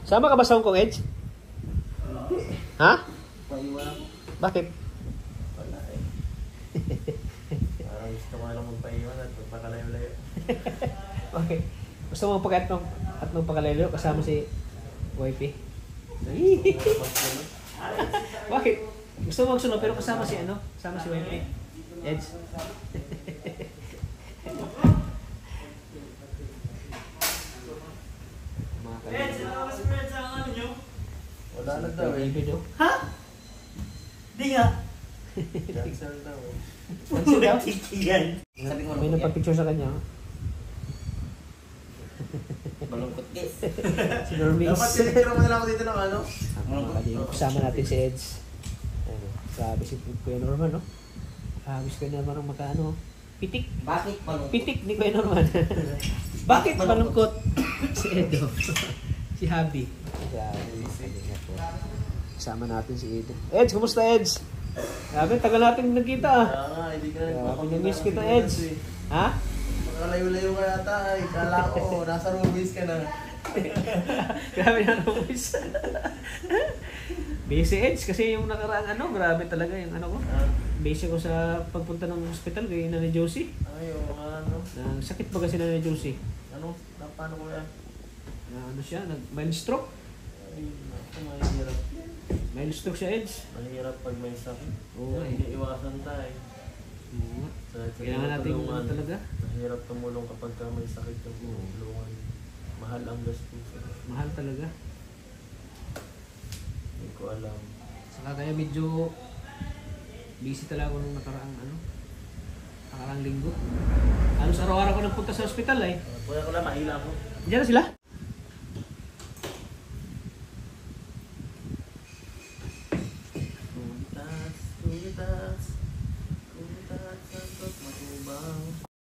Sama ka ba sa Hong Kong, Edge? Ha? Paiwan ako. Bakit? Wala eh. Parang gusto ko na lang magpaiwan at magpakalayo-layo. Okay. Gusto mo pag at nung pagkalayo kasama si wifey? Bakit? Gusto mo magsunod pero kasama si ano? Kasama si wifey? Edge? Wala na daw eh. Ha? Di nga. Cancel daw eh. Cancel daw? Kikiyan. May napapicture sa kanya. Malungkot guys. Si Normis. Dapat tinikira mo nila ako dito ng ano? Kasama natin si Edge. Ano, grabe si Kuya Norman, no? Grabe si Kuya Norman ang magkaano. Pitik. Bakit malungkot? Pitik ni Kuya Norman. Bakit malungkot? Si Edo. Si Habi. Grabe. Kasama natin si Edo. Edge, kumusta Edge? Grabe, tagal natin nagkita ah. Kaya nga, hindi ka na Kaya miss kita Edge. Ha? Makalayo-layo ka yata ay. Kala ko, nasa Rubis ka na. Grabe na Rubis. Busy Edge kasi yung nakaraang ano, grabe talaga yung ano ko. Busy ko sa pagpunta ng hospital kay Nanay Josie. Ay, oo nga ano. Sakit ba kasi Nanay Josie? Ano? Paano ko yan? Ano siya? Mild stroke? Ay, ako mahirap. Mild stroke siya Edge. Mahirap pag may sakit. Oo nga eh. Hindi iwasan tayo. Kailangan natin yung ano talaga. Mahirap tumulong kapag ka may sakit yung tulungan. Mahal ang gastos. Mahal talaga. Hindi ko alam. Saka kaya medyo busy talaga ako nung nakaraang linggo. Halos araw-araw ko nagpunta sa ospital eh. Kuya ko lang, mahila ko. Diyan na sila?